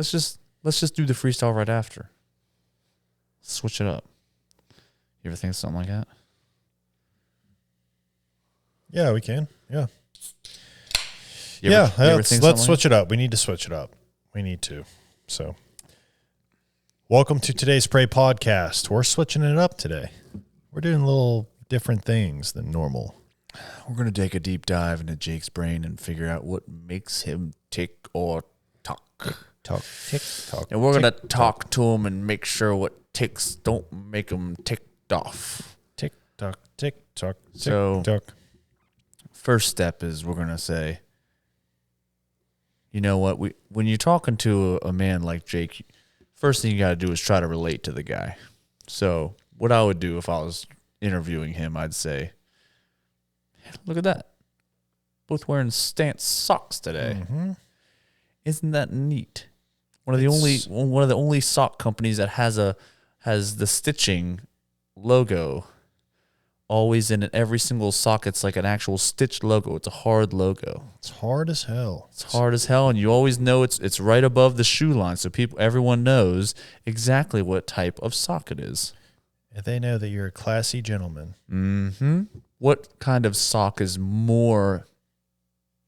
Let's just do the freestyle right after. Switch it up. You ever think of something like that? Yeah, we can. Yeah. Let's Switch it up. We need to switch it up. We need to. So, welcome to today's Pray podcast. We're switching it up today. We're doing little different things than normal. We're going to take a deep dive into Jake's brain and figure out what makes him tick or talk. Tick, talk. And we're going to talk to him and make sure what ticks don't make him ticked off. Tick, tock, tick, tock, tick, So, tock. First step is we're going to say, you know what? When you're talking to a man like Jake, first thing you got to do is try to relate to the guy. So what I would do if I was interviewing him, I'd say, look at that. Both wearing stance socks today. Mm-hmm. Isn't that neat? One of the only sock companies that has the stitching logo always in every single sock. It's like an actual stitched logo. It's a hard logo. It's hard as hell. It's hard as hell, and you always know it's right above the shoe line, so everyone knows exactly what type of sock it is. And they know that you're a classy gentleman. Mm-hmm. What kind of sock is more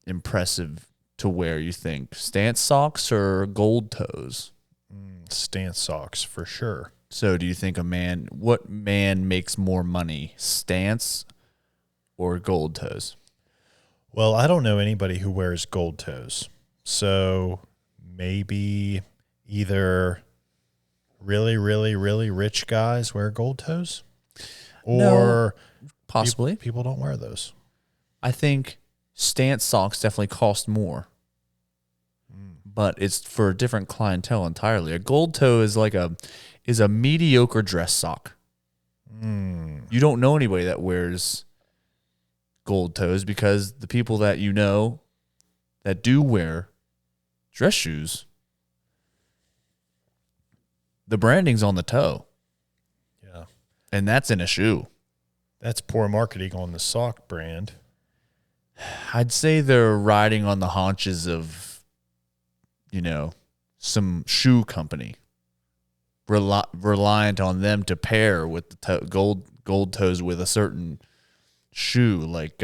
impressive to wear, you think? Stance socks or gold toes? Stance socks, for sure. So do you think what man makes more money, stance or gold toes? Well, I don't know anybody who wears gold toes. So maybe either really, really, really rich guys wear gold toes, or possibly people don't wear those. I think stance socks definitely cost more, but it's for a different clientele entirely. A gold toe is is a mediocre dress sock. You don't know anybody that wears gold toes because the people that you know that do wear dress shoes, the branding's on the toe. Yeah. And that's in a shoe. That's poor marketing on the sock brand. I'd say they're riding on the haunches of, some shoe company. Reliant on them to pair with the gold toes with a certain shoe, like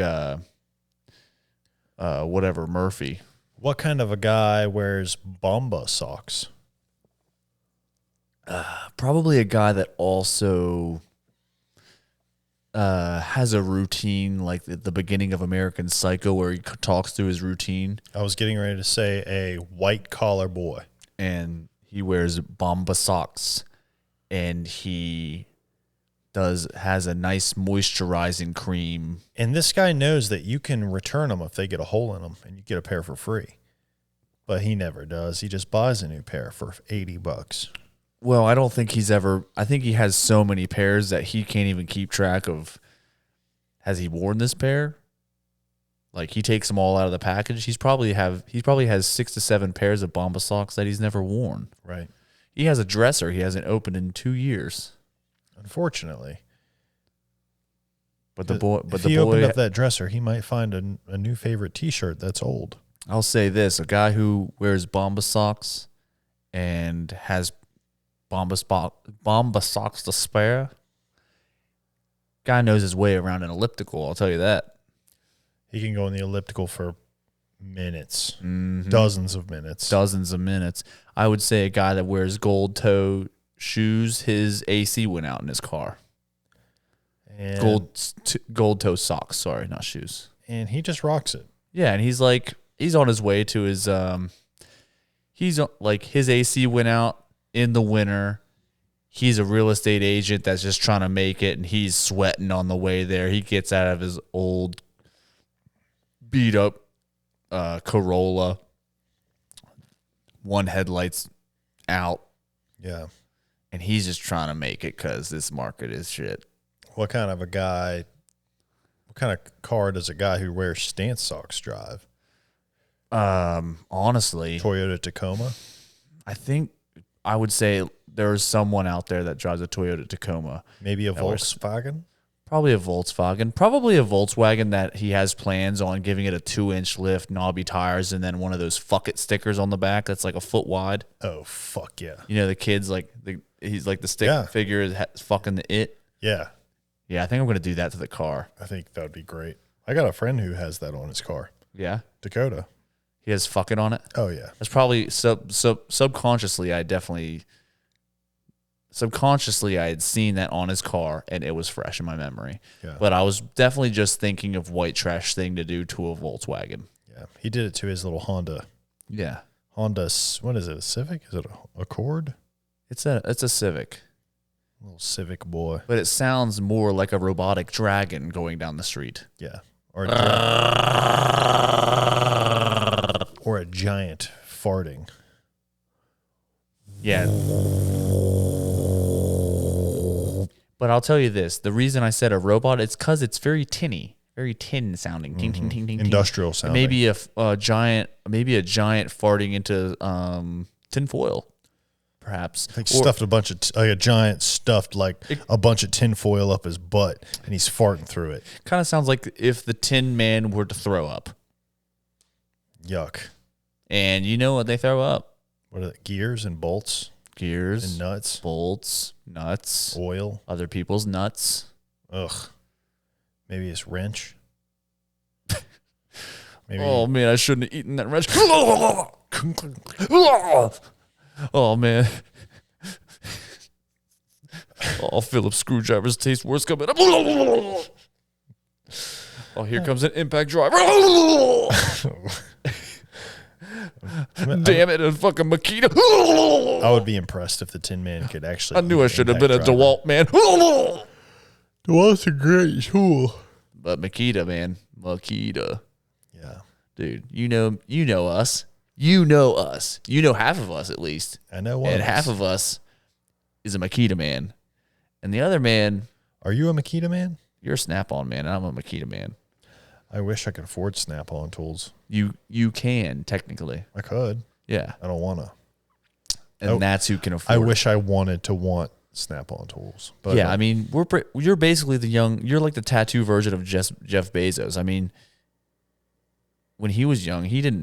whatever, Murphy. What kind of a guy wears Bomba socks? Probably a guy that also has a routine, like at the beginning of American Psycho, where he talks through his routine. I was getting ready to say a white collar boy. And he wears Bomba socks, and he has a nice moisturizing cream. And this guy knows that you can return them if they get a hole in them, and you get a pair for free. But he never does. He just buys a new pair for $80. Well, I don't think I think he has so many pairs that he can't even keep track of. Has he worn this pair? Like, he takes them all out of the package. He probably has 6 to 7 pairs of Bomba socks that he's never worn. Right. He has a dresser he hasn't opened in 2 years. Unfortunately. If he opened up that dresser, he might find a new favorite T-shirt that's old. I'll say this: a guy who wears Bomba socks and has Bomba socks to spare, guy knows his way around an elliptical. I'll tell you that. He can go in the elliptical for minutes, mm-hmm. Dozens of minutes. I would say a guy that wears gold toe shoes, his AC went out in his car. And gold toe socks, sorry, not shoes. And he just rocks it. Yeah, and he's on his way to his his AC went out in the winter. He's a real estate agent that's just trying to make it, and he's sweating on the way there. He gets out of his old beat up Corolla. One headlight's out. Yeah. And he's just trying to make it because this market is shit. What kind of car does a guy who wears stance socks drive? Honestly, Toyota Tacoma? I would say there's someone out there that drives a Toyota Tacoma. Maybe a Volkswagen? Probably a Volkswagen. Probably a Volkswagen that he has plans on giving it a 2-inch lift, knobby tires, and then one of those fuck it stickers on the back that's like a foot wide. Oh, fuck yeah. You know, the kids he's like the stick figure is fucking the it. Yeah. Yeah, I think I'm going to do that to the car. I think that would be great. I got a friend who has that on his car. Yeah. Dakota. He has fucking on it? Oh, yeah. That's probably subconsciously, subconsciously I had seen that on his car and it was fresh in my memory. Yeah. But I was definitely just thinking of white trash thing to do to a Volkswagen. Yeah. He did it to his little Honda. Yeah. Honda, what is it, a Civic? Is it an Accord? It's a Civic. Little Civic boy. But it sounds more like a robotic dragon going down the street. Yeah. Or a giant farting. Yeah. But I'll tell you this. The reason I said a robot, it's because it's very tinny. Very tin sounding. Ting, ting, ting, ting, ting. Industrial sounding. Maybe a giant farting into tin foil. Perhaps. Like stuffed a bunch of, a giant stuffed a bunch of tin foil up his butt and he's farting through it. Kind of sounds like if the Tin Man were to throw up. Yuck. And you know what they throw up? What are they? Gears and bolts? Gears. And nuts? Bolts. Nuts. Oil? Other people's nuts. Ugh. Maybe it's wrench? Maybe. Oh, man, I shouldn't have eaten that wrench. Oh, man. Oh, Phillips screwdrivers taste worse coming up. Oh, here comes an impact driver. Damn it, a fucking Makita. I would be impressed if the Tin Man could actually. I knew I should have been a DeWalt man. DeWalt's a great tool. But Makita, man. Makita. Yeah. Dude, you know us. You know us. You know half of us at least. I know one. And half of us is a Makita man. And the other man. Are you a Makita man? You're a Snap-on man, and I'm a Makita man. I wish I could afford Snap-on tools. You can, technically. I could. Yeah. I don't want to. And that's who can afford I wish I wanted to want Snap-on tools. But yeah, I mean, you're basically you're like the tattoo version of Jeff Bezos. I mean, when he was young, he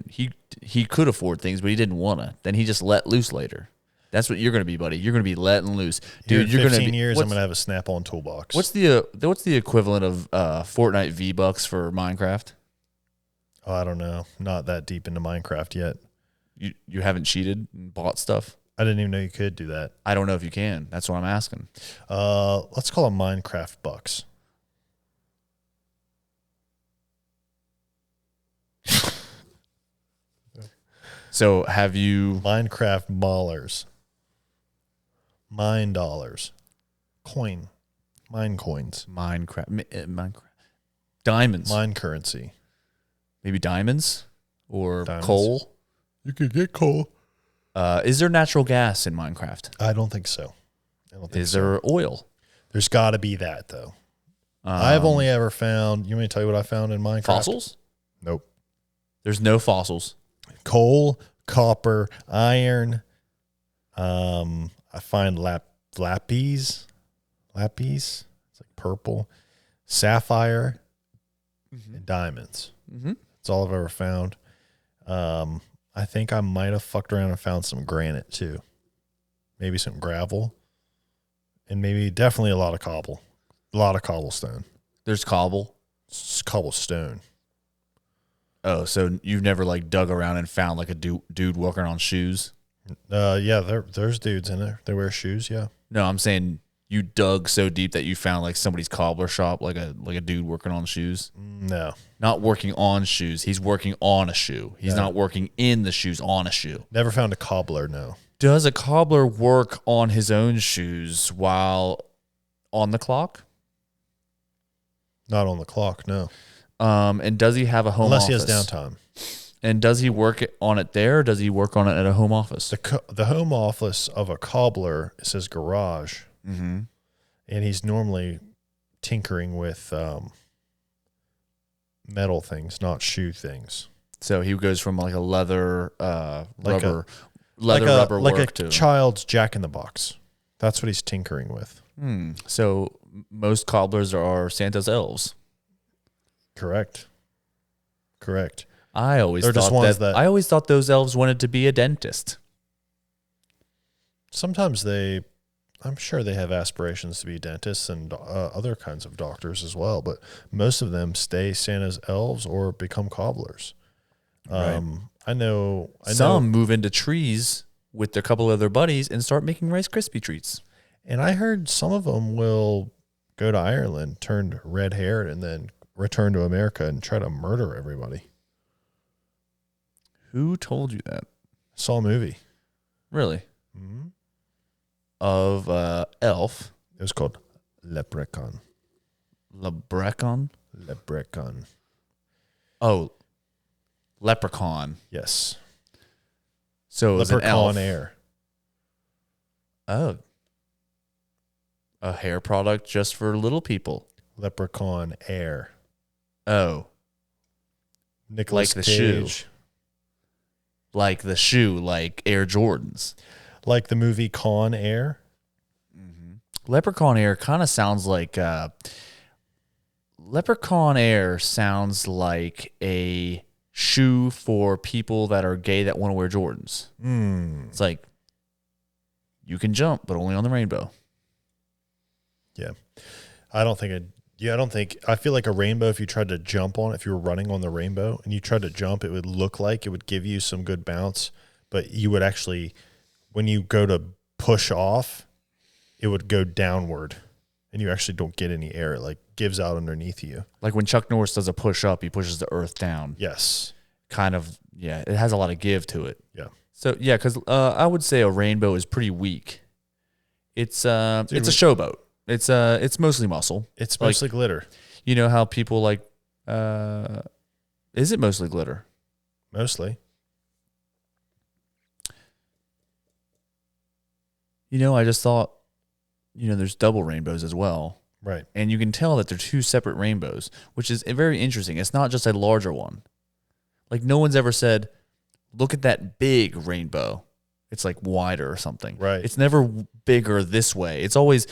could afford things, but he didn't want to. Then he just let loose later. That's what you're going to be, buddy. You're going to be letting loose. Dude, you're going to be 15 years, I'm going to have a Snap-on toolbox. What's the equivalent of Fortnite V-Bucks for Minecraft? Oh, I don't know. Not that deep into Minecraft yet. You haven't cheated and bought stuff? I didn't even know you could do that. I don't know if you can. That's what I'm asking. Let's call them Minecraft bucks. So have you Minecraft ballers? Mine dollars. Mine coins. Minecraft. Diamonds. Mine currency. Maybe diamonds or coal. You could get coal. Is there natural gas in Minecraft? I don't think so. Is there oil? There's got to be that, though. I've only ever found, you want me to tell you what I found in Minecraft? Fossils? Nope. There's no fossils. Coal, copper, iron. I find lapis. It's like purple. Sapphire. And diamonds. Mm-hmm. That's all I've ever found. I think I might have fucked around and found some granite too. Maybe some gravel. And definitely a lot of cobble. A lot of cobblestone. There's cobble? It's cobblestone. Oh, so you've never like dug around and found like a dude walking on shoes? Yeah, there's dudes in there. They wear shoes, yeah. No, I'm saying you dug so deep that you found like somebody's cobbler shop, like a dude working on shoes. No. Not working on shoes. He's working on a shoe. He's not working in the shoes on a shoe. Never found a cobbler, no. Does a cobbler work on his own shoes while on the clock? Not on the clock, no. And does he have a home office? Unless he has downtime. And does he work on it there, or does he work on it at a home office? The home office of a cobbler is his garage. Mm-hmm. And he's normally tinkering with metal things, not shoe things. So he goes from like a leather rubber like work a to child's Jack in the Box. That's what he's tinkering with. So most cobblers are Santa's elves. Correct. I always They're just thought ones that that- I always thought those elves wanted to be a dentist. Sometimes I'm sure they have aspirations to be dentists and other kinds of doctors as well, but most of them stay Santa's elves or become cobblers. Right. I know. Some move into trees with a couple of their buddies and start making Rice Krispie treats. And I heard some of them will go to Ireland, turn red-haired, and then return to America and try to murder everybody. Who told you that? Saw a movie. Really? Mm-hmm. Of Elf. It was called Leprechaun. Leprechaun? Leprechaun. Oh, Leprechaun. Yes. So it was an elf. Leprechaun Air. Oh. A hair product just for little people. Leprechaun Air. Oh. Nicolas Like the Cage. shoe. Like the shoe, like Air Jordans. Like the movie Con Air. Leprechaun Air kind of sounds like Leprechaun Air sounds like a shoe for people that are gay that want to wear Jordans. It's like you can jump, but only on the rainbow. Yeah. I feel like a rainbow, if you tried to jump on it, if you were running on the rainbow and you tried to jump, it would look like it would give you some good bounce, but you would actually, when you go to push off, it would go downward and you actually don't get any air. It like gives out underneath you. Like when Chuck Norris does a push up, he pushes the earth down. Yes. Kind of, yeah, it has a lot of give to it. Yeah. So, yeah, because I would say a rainbow is pretty weak. It's a showboat. It's mostly muscle. It's mostly glitter. You know how people like, is it mostly glitter? Mostly. You know, I just thought, there's double rainbows as well. Right. And you can tell that they're two separate rainbows, which is very interesting. It's not just a larger one. Like no one's ever said, look at that big rainbow. It's like wider or something. Right. It's never bigger this way. It's always,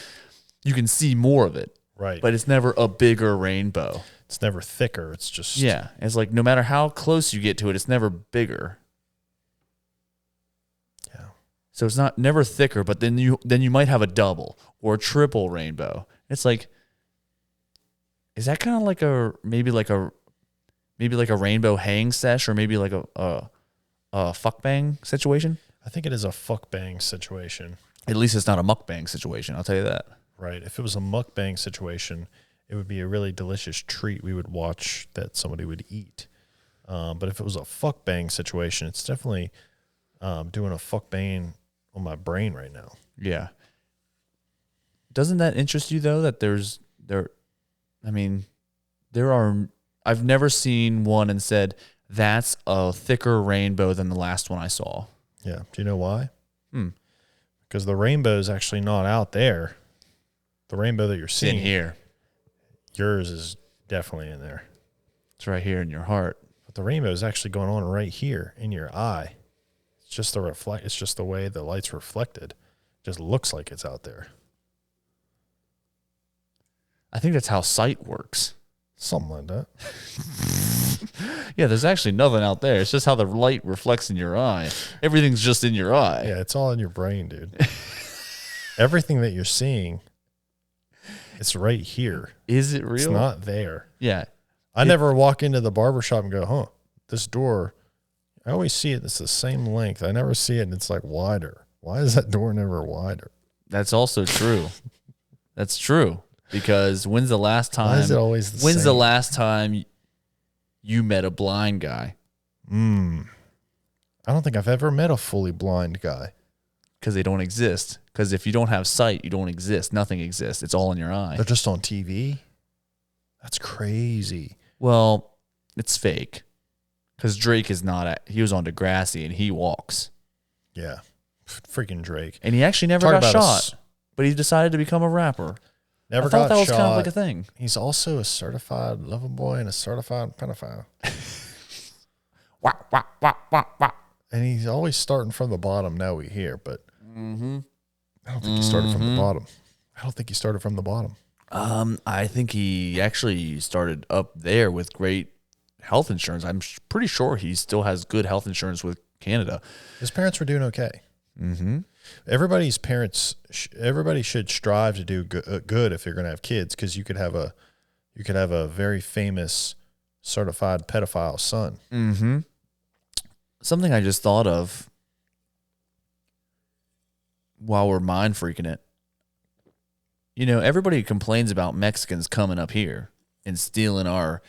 you can see more of it. Right. But it's never a bigger rainbow. It's never thicker. It's just. Yeah. It's like no matter how close you get to it, it's never bigger. Yeah. So it's never thicker, but then you might have a double or a triple rainbow. It's like, is that kind of like maybe like a rainbow hang sesh or maybe like a fuck bang situation? I think it is a fuck bang situation. At least it's not a mukbang situation. I'll tell you that. Right. If it was a mukbang situation, it would be a really delicious treat we would watch that somebody would eat. But if it was a fuck bang situation, it's definitely doing a fuck bang on my brain right now. Yeah. Doesn't that interest you though? That I've never seen one and said that's a thicker rainbow than the last one I saw. Yeah. Do you know why? Because the rainbow is actually not out there. The rainbow that you're It's seeing in here. yours is definitely in there. It's right here in your heart. But the rainbow is actually going on right here in your eye. It's just it's just the way the light's reflected. It just looks like it's out there. I think that's how sight works. Something like that. Yeah, there's actually nothing out there. It's just how the light reflects in your eye. Everything's just in your eye. Yeah, it's all in your brain, dude. Everything that you're seeing, it's right here. Is it real? It's not there. Yeah. I never walk into the barbershop and go, this door, I always see it. It's the same length. I never see it and it's like wider. Why is that door never wider? That's also true. That's true. Because when's the last time? Why is it always the When's same? the last time you met a blind guy? I don't think I've ever met a fully blind guy. Because they don't exist. Because if you don't have sight, you don't exist. Nothing exists. It's all in your eye. They're just on TV? That's crazy. Well, it's fake. Because Drake is not. He was on Degrassi and he walks. Yeah. Freaking Drake. And he actually never Talk got about shot. But he decided to become a rapper. Never I thought got that was shot. kind of like a thing. He's also a certified lover boy and a certified pedophile. Wah, wah, wah, wah, wah. And he's always starting from the bottom, now we hear, but Mm-hmm. I don't think he started from the bottom. I don't think he started from the bottom. I think he actually started up there with great health insurance. I'm pretty sure he still has good health insurance with Canada. His parents were doing okay. Mm-hmm. Everybody's parents, everybody should strive to do good if you're going to have kids, because you could have a very famous certified pedophile son. Mm-hmm. Something I just thought of while we're mind freaking it. You know, everybody complains about Mexicans coming up here and stealing our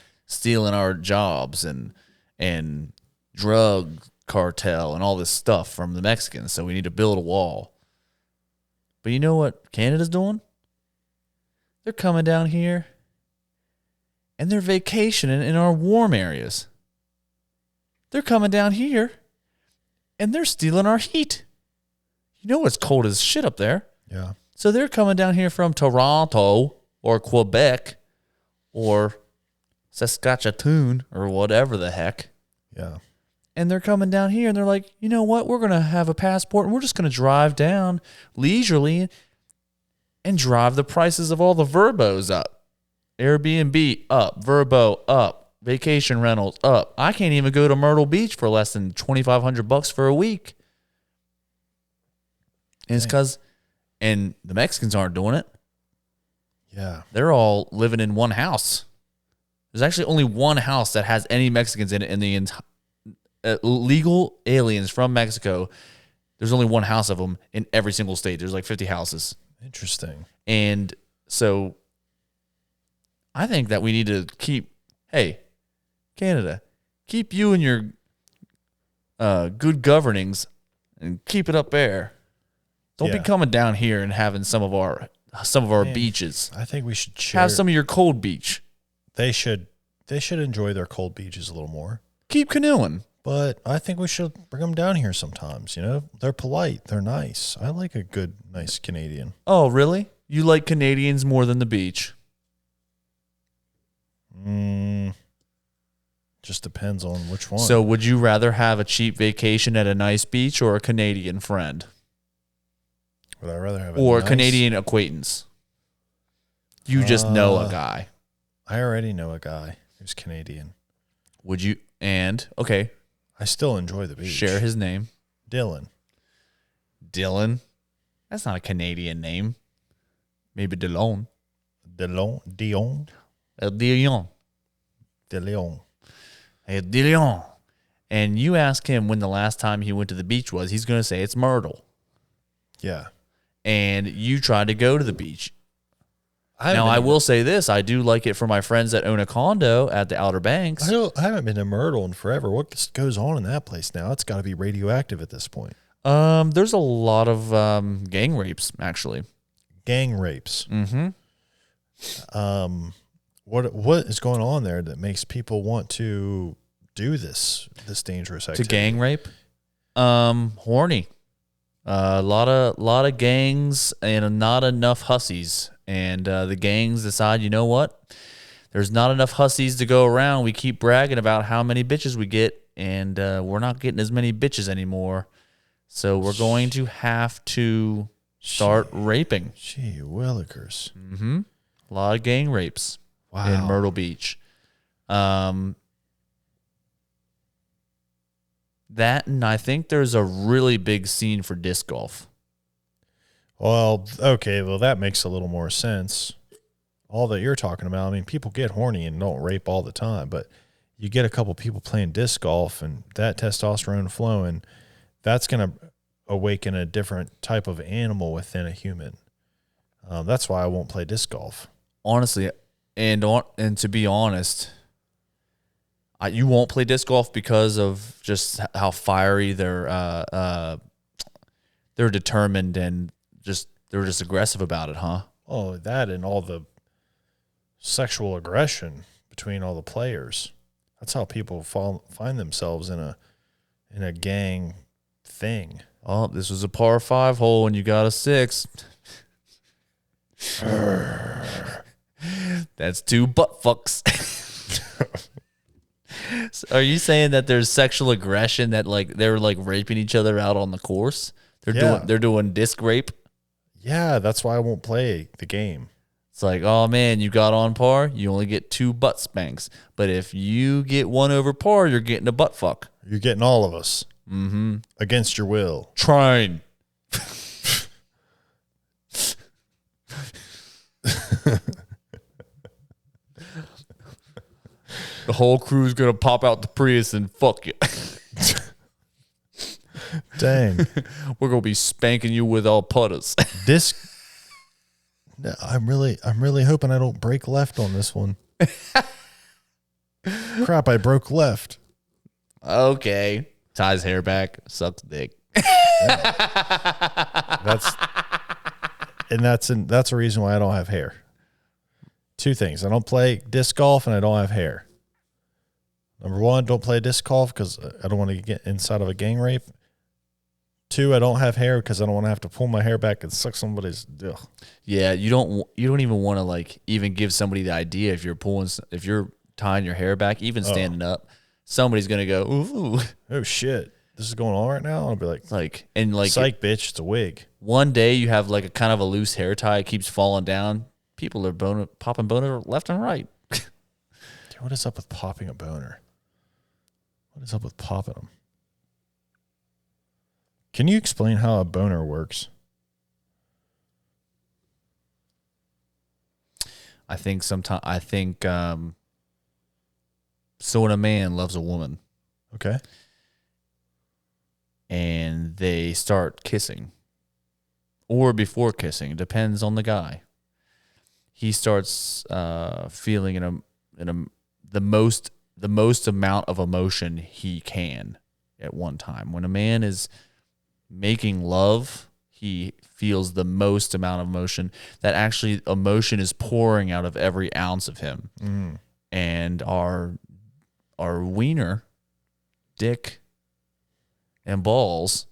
jobs and drug cartel and all this stuff from the Mexicans. So we need to build a wall. But you know what Canada's doing? They're coming down here and they're vacationing in our warm areas. They're coming down here and they're stealing our heat. You know it's cold as shit up there. Yeah. So they're coming down here from Toronto or Quebec or Saskatchewan or whatever the heck. Yeah. And they're coming down here and they're like, you know what? We're going to have a passport and we're just going to drive down leisurely and drive the prices of all the Verbos up. Airbnb up, Verbo up, vacation rentals up. I can't even go to Myrtle Beach for less than $2,500 for a week. And it's because, and the Mexicans aren't doing it. Yeah. They're all living in one house. There's actually only one house that has any Mexicans in it in the entire legal aliens from Mexico. There's only one house of them in every single state. There's like 50 houses. Interesting. And so I think that we need to keep, hey, Canada, keep you and your good governings and keep it up there. Don't be coming down here and having some of our beaches. I think we should share. Have some of your cold beach. They should enjoy their cold beaches a little more. Keep canoeing. But I think we should bring them down here sometimes. You know, they're polite. They're nice. I like a good, nice Canadian. Oh, really? You like Canadians more than the beach? Just depends on which one. So would you rather have a cheap vacation at a nice beach or a Canadian friend? Would I rather have a Canadian acquaintance? You just know a guy. I already know a guy who's Canadian. Would you? And, okay. I still enjoy the beach. Share his name. Dylan. Dylan? That's not a Canadian name. Maybe Delon. Dion. Dion. DeLeon. Hey, Dion. And you ask him when the last time he went to the beach was, he's going to say it's Myrtle. Yeah. And you tried to go to the beach. I will say this. I do like it for my friends that own a condo at the Outer Banks. I haven't been to Myrtle in forever. What goes on in that place now? It's got to be radioactive at this point. There's a lot of gang rapes, actually. Gang rapes. Mm-hmm. What is going on there that makes people want to do this dangerous activity? To gang rape? Horny. A lot of gangs and not enough hussies. And the gangs decide, you know what? There's not enough hussies to go around. We keep bragging about how many bitches we get, and we're not getting as many bitches anymore. So we're going to have to start raping. Gee willikers. Mm-hmm. A lot of gang rapes in Myrtle Beach. That, and I think there's a really big scene for disc golf. Well, okay, that makes a little more sense. All that you're talking about, I mean, people get horny and don't rape all the time, but you get a couple people playing disc golf and that testosterone flowing, that's going to awaken a different type of animal within a human. That's why I won't play disc golf. Honestly, and to be honest, you won't play disc golf because of just how fiery they're determined and they're just aggressive about it, huh? Oh, that and all the sexual aggression between all the players. That's how people find themselves in a gang thing. Oh, this was a par 5 hole and you got a 6. That's 2 butt fucks. So are you saying that there's sexual aggression, that like they're like raping each other out on the course? They're doing disc rape? Yeah, that's why I won't play the game. It's like, oh man, you got on par, you only get 2 butt spanks. But if you get 1 over par, you're getting a butt fuck. You're getting all of us. Mm-hmm. Against your will. Trying. The whole crew's gonna pop out the Prius and fuck you. Dang. We're gonna be spanking you with all putters. I'm really hoping I don't break left on this one. Crap, I broke left. Okay. Ties hair back, sucks dick. Yeah. That's a reason why I don't have hair. 2 things. I don't play disc golf and I don't have hair. Number 1, don't play disc golf because I don't want to get inside of a gang rape. 2, I don't have hair because I don't want to have to pull my hair back and suck somebody's. Ugh. Yeah, you don't even want to like even give somebody the idea if you're tying your hair back, even standing up, somebody's gonna go, ooh, oh shit, this is going on right now. I'll be like, psych, bitch, it's a wig. One day you have like a kind of a loose hair tie, it keeps falling down. People are popping boner left and right. Dude, what is up with popping a boner? What is up with popping them? Can you explain how a boner works? I think so when a man loves a woman, okay, and they start kissing, or before kissing, depends on the guy. He starts feeling the most amount of emotion he can at one time. When a man is making love, he feels the most amount of emotion. That actually emotion is pouring out of every ounce of him. Mm. And our wiener, dick, and balls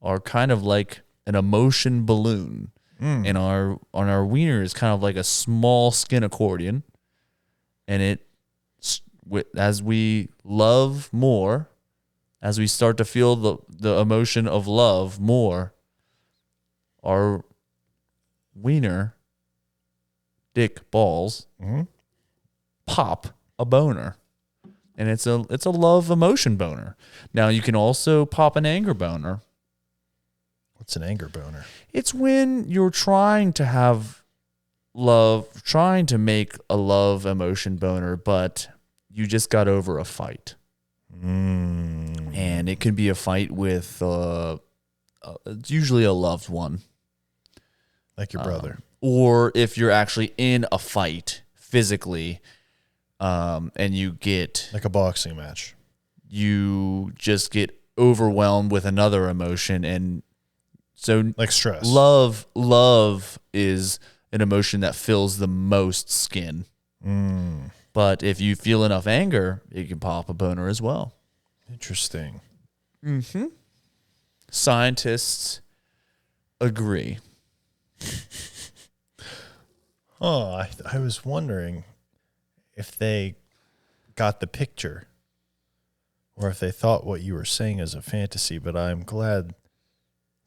are kind of like an emotion balloon. Mm. And our wiener is kind of like a small skin accordion. And as we love more, as we start to feel the emotion of love more, our wiener, dick, balls, pop a boner. And it's a love emotion boner. Now you can also pop an anger boner. What's an anger boner? It's when you're trying to have love, trying to make a love emotion boner, but you just got over a fight. And it can be a fight with it's usually a loved one. Like your brother. Or if you're actually in a fight physically, and you get... like a boxing match. You just get overwhelmed with another emotion. And so... like stress. Love is an emotion that fills the most skin. But if you feel enough anger, it can pop a boner as well. Interesting. Mm-hmm. Scientists agree. Oh, I was wondering if they got the picture or if they thought what you were saying is a fantasy, but I'm glad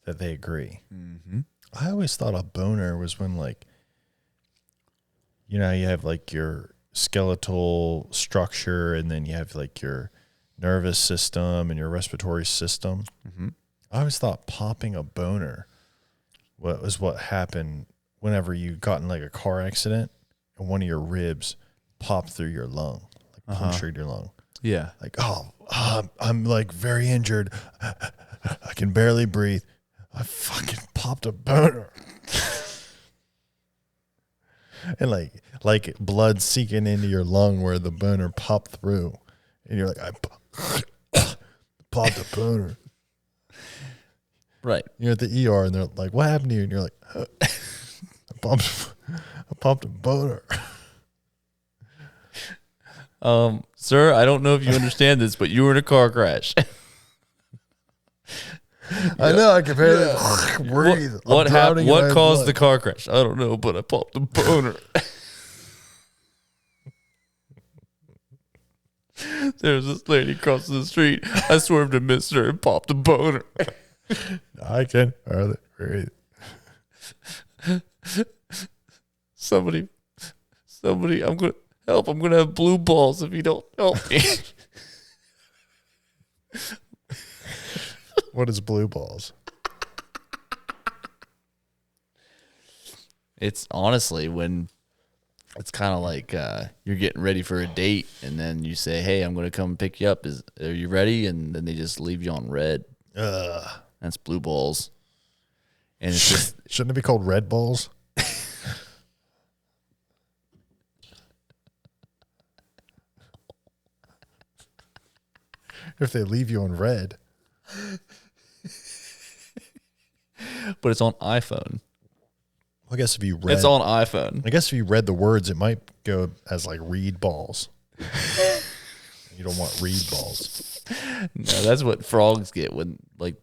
that they agree. Mm-hmm. I always thought a boner was when, like, you know, you have like your skeletal structure and then you have like your nervous system and your respiratory system. Mm-hmm. I always thought popping a boner was what happened whenever you got in like a car accident and one of your ribs popped through your lung, like punctured your lung. Yeah. Like, I'm like very injured. I can barely breathe. I fucking popped a boner. And like blood seeking into your lung where the boner popped through. And you're like, I popped a boner. Right. You're at the ER and they're like, what happened to you? And you're like, I popped a boner. Sir, I don't know if you understand this, but you were in a car crash. I know, I can barely breathe. What happened? What caused the car crash? I don't know, but I popped a boner. There's this lady crossing the street. I swerved and missed her and popped a boner. I can barely breathe. Somebody, I'm gonna help. I'm gonna have blue balls if you don't help me. What is blue balls? It's honestly when it's kind of like you're getting ready for a date, and then you say, "Hey, I'm gonna come pick you up. Are you ready?" And then they just leave you on red. That's blue balls. And it's just shouldn't it be called red balls? If they leave you on red. But it's on iPhone. I guess if you read, it's on iPhone. I guess if you read the words, it might go as like reed balls. You don't want reed balls. No, that's what frogs get when like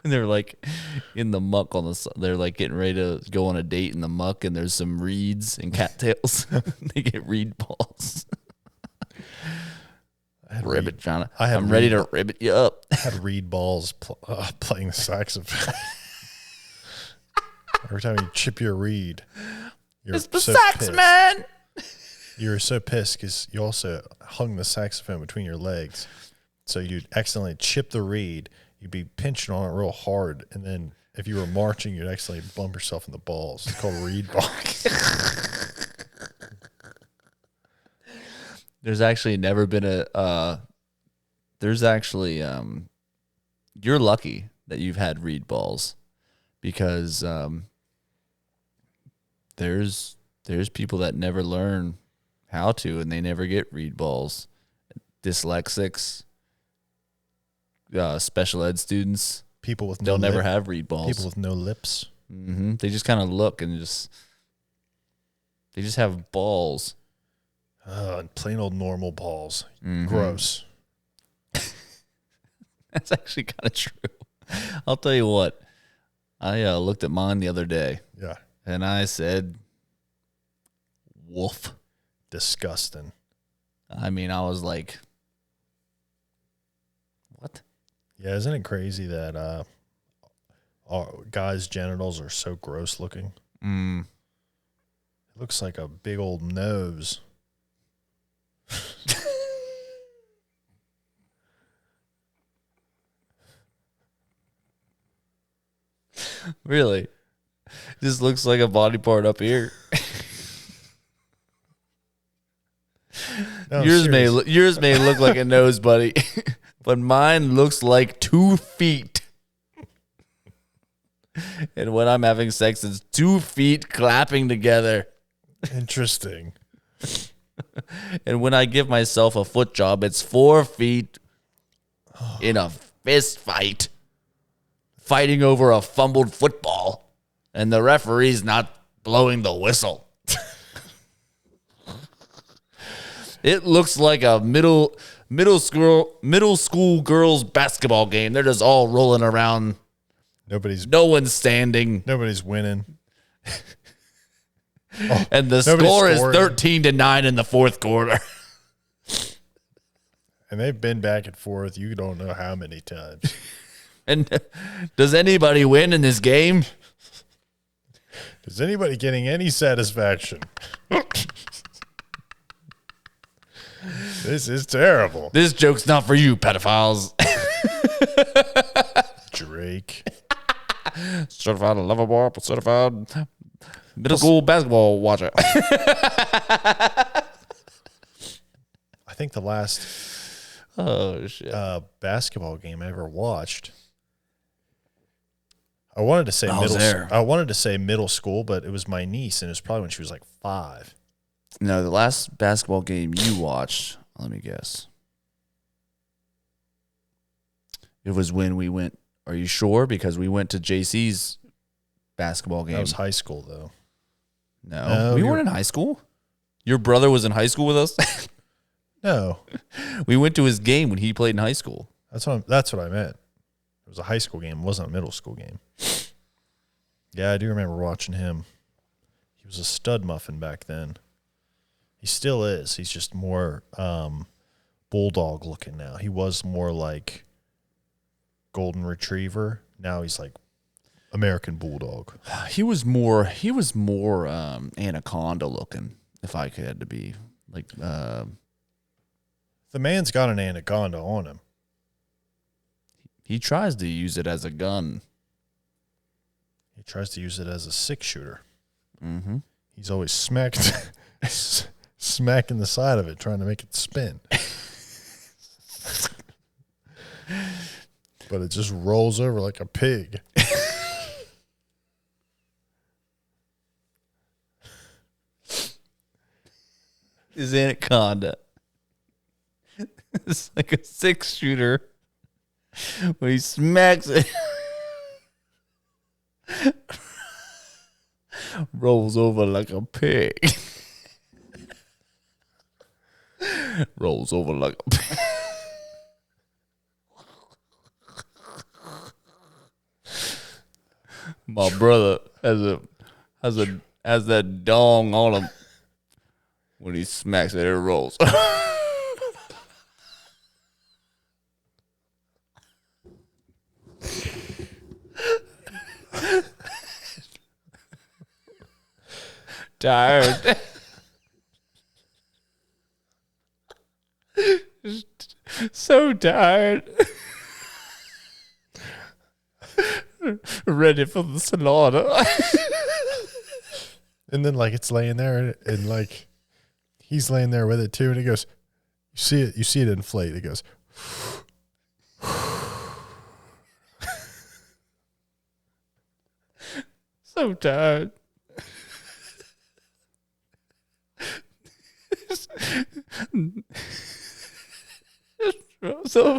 when they're like in the muck on the. They're like getting ready to go on a date in the muck, and there's some reeds and cattails. They get reed balls. Ribbit, John. I'm ready to ribbit you up. I had reed balls playing the saxophone. Every time you chip your reed, it's the sax man. You were so pissed because you also hung the saxophone between your legs, so you'd accidentally chip the reed. You'd be pinching on it real hard, and then if you were marching, you'd accidentally bump yourself in the balls. It's called reed balls. There's actually never been a. There's actually you're lucky that you've had reed balls, because there's people that never learn how to, and they never get reed balls. Dyslexics, special ed students, people with they'll never have reed balls. People with no lips. Mm-hmm. They just kind of look and they just have balls. Plain old normal balls. Mm-hmm. Gross. That's actually kind of true. I'll tell you what. I looked at mine the other day. Yeah. And I said, woof. Disgusting. I mean, I was like, what? Yeah, isn't it crazy that guys' genitals are so gross looking? Mm. It looks like a big old nose. Really? Just looks like a body part up here. No, yours may look like a nose, buddy, but mine looks like 2 feet. And when I'm having sex, it's 2 feet clapping together. Interesting. And when I give myself a foot job, it's 4 feet in a fist fight, fighting over a fumbled football, and the referee's not blowing the whistle. It looks like a middle school girls basketball game. They're just all rolling around. No one's standing. Nobody's winning. And the score is 13-9 in the fourth quarter. And they've been back and forth. You don't know how many times. And does anybody win in this game? Is anybody getting any satisfaction? This is terrible. This joke's not for you, pedophiles. Drake. Certified lover boy, certified middle school basketball watcher. I think the last basketball game I ever watched, I wanted to say middle school, but it was my niece, and it was probably when she was like 5. No, the last basketball game you watched, let me guess. It was when we went, are you sure? Because we went to JC's basketball game. That was high school, though. No, we weren't in high school. Your brother was in high school with us? No. We went to his game when he played in high school. That's what I meant. It was a high school game. It wasn't a middle school game. Yeah, I do remember watching him. He was a stud muffin back then. He still is. He's just more bulldog looking now. He was more like golden retriever. Now he's like American bulldog. He was more anaconda looking, if I had to be like. The man's got an anaconda on him. He tries to use it as a gun. He tries to use it as a 6-shooter. Mm-hmm. He's always smacking the side of it, trying to make it spin. But it just rolls over like a pig. His anaconda. It's like a 6-shooter. When he smacks it, rolls over like a pig. Rolls over like a pig. My brother has that dong on him. When he smacks it, it rolls. Tired. So tired. Ready for the slaughter. And then like it's laying there and like he's laying there with it too, and he goes, you see it inflate. It goes So tired. So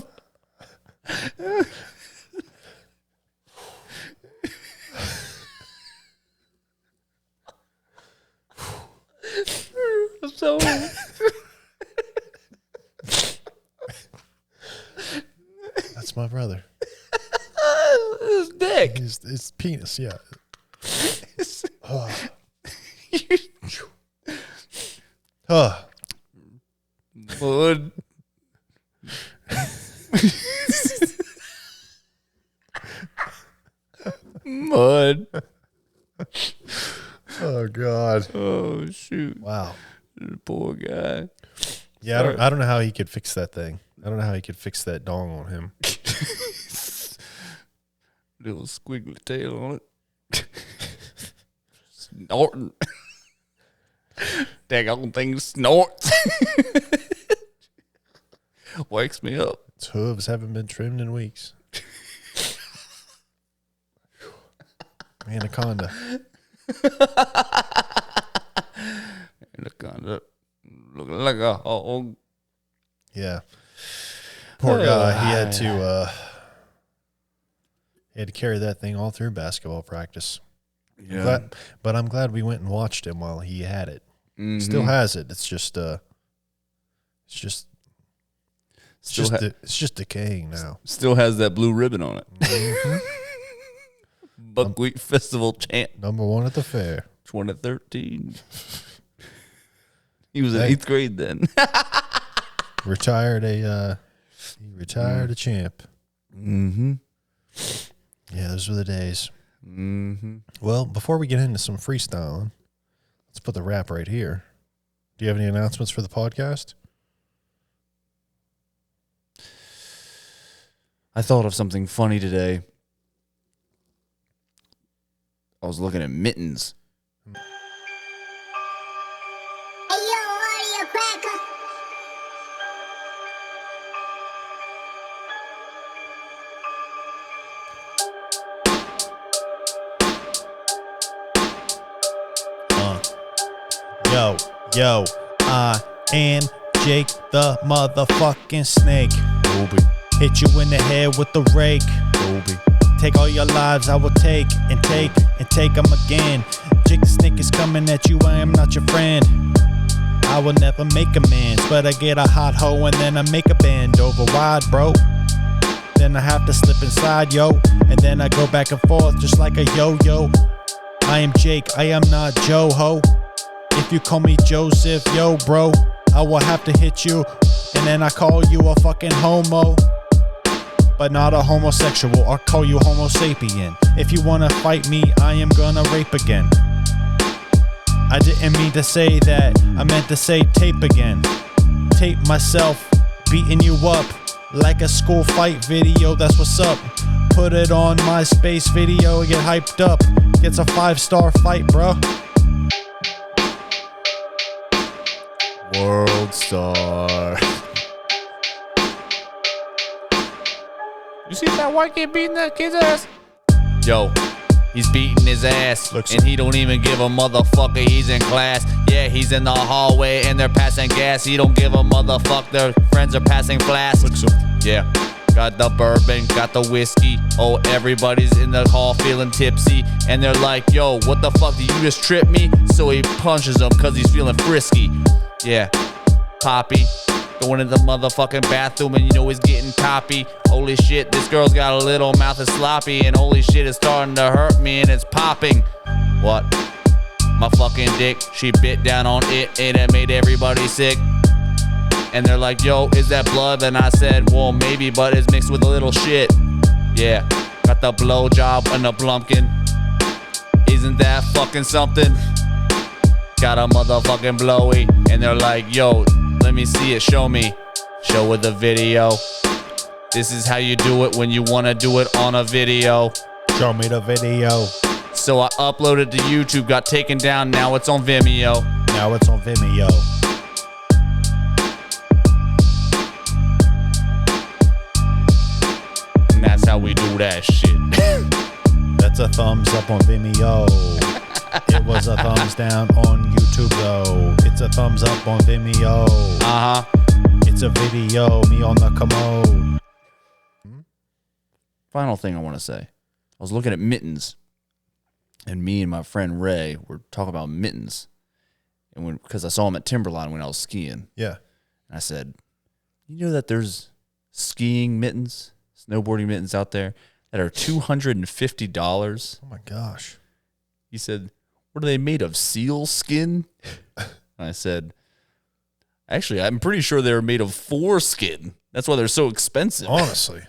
that's my brother. his dick. His penis, yeah. Mud. Mud. Oh God. Oh shoot. Wow. Poor guy. Yeah, I don't know how he could fix that thing. I don't know how he could fix that dong on him. Little squiggly tail on it. Snorting. Daggone thing snorts. Wakes me up. Its hooves haven't been trimmed in weeks. Anaconda. Anaconda. Looking like a hog. Yeah. Poor guy. He had to carry that thing all through basketball practice. Yeah. But I'm glad we went and watched him while he had it. Mm-hmm. Still has it. It's just decaying now. Still has that blue ribbon on it. Mm-hmm. Buckwheat Festival champ. Number 1 at the fair. 2013. He was in 8th grade then. Retired a champ. Mm-hmm. Yeah, those were the days. Mm-hmm. Well, before we get into some freestyling, let's put the wrap right here. Do you have any announcements for the podcast? I thought of something funny today. I was looking at mittens. Yo, I am Jake the motherfucking snake. Obi. Hit you in the head with the rake. Obi. Take all your lives I will take and take them again. Jake the snake is coming at you, I am not your friend. I will never make amends, but I get a hot hoe and then I make a bend over wide, bro. Then I have to slip inside, yo, and then I go back and forth just like a yo-yo. I am Jake, I am not Joe Ho. If you call me Joseph, yo, bro, I will have to hit you, and then I call you a fucking homo. but not a homosexual. I'll call you Homo sapien. If you wanna fight me, I am gonna rape again. I didn't mean to say that, I meant to say tape again. Tape myself, beating you up like a school fight video, that's what's up. Put it on MySpace video, get hyped up. Gets a 5-star fight, bro. World star. You see that white kid beating that kid's ass? Yo, he's beating his ass. And he don't even give a motherfucker, he's in class. Yeah, he's in the hallway and they're passing gas. He don't give a motherfucker, their friends are passing flasks. Yeah, got the bourbon, got the whiskey. Oh, everybody's in the hall feeling tipsy. And they're like, yo, what the fuck, did you just trip me? So he punches him cause he's feeling frisky. Yeah, Poppy going into the motherfucking bathroom and you know he's getting toppy. Holy shit, this girl's got a little mouth that's sloppy. And holy shit, it's starting to hurt me and it's popping. What? My fucking dick, she bit down on it and it made everybody sick. And they're like, yo, is that blood? And I said, well, maybe, but it's mixed with a little shit. Yeah, got the blowjob and the blumpkin. Isn't that fucking something? Got a motherfucking blowy. And they're like, yo, let me see it, show me. Show her the video. This is how you do it when you want to do it on a video. Show me the video. So I uploaded to YouTube, got taken down, now it's on Vimeo. Now it's on Vimeo. And that's how we do that shit. That's a thumbs up on Vimeo. It was a thumbs down on YouTube though. It's a thumbs up on Vimeo. Uh-huh. It's a video, me on the commode. Final thing I want to say. I was looking at mittens. And me and my friend Ray were talking about mittens. And because I saw him at Timberline when I was skiing. Yeah. And I said, you know that there's skiing mittens, snowboarding mittens out there that are $250? Oh my gosh. He said, what are they made of? Seal skin? And I said, actually, I'm pretty sure they're made of foreskin. That's why they're so expensive. Honestly.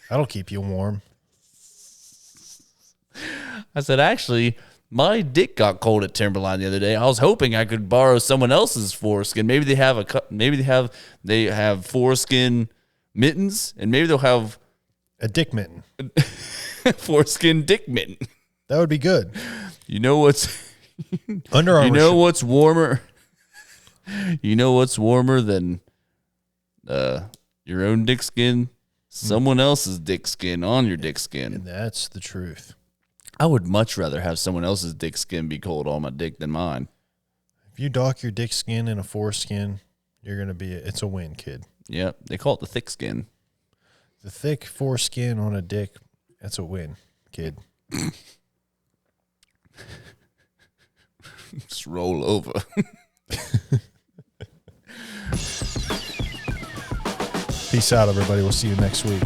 That'll keep you warm. I said, actually, my dick got cold at Timberline the other day. I was hoping I could borrow someone else's foreskin. Maybe they have foreskin mittens, and maybe they'll have a dick mitten. Foreskin dick mitten. That would be good. You know what's Under Armour. You know what's warmer? You know what's warmer than your own dick skin? Someone else's dick skin on your dick skin. And that's the truth. I would much rather have someone else's dick skin be cold on my dick than mine. If you dock your dick skin in a foreskin, you're going to be, it's a win, kid. Yep. They call it the thick skin. The thick foreskin on a dick, that's a win, kid. Just roll over. Peace out, everybody. We'll see you next week.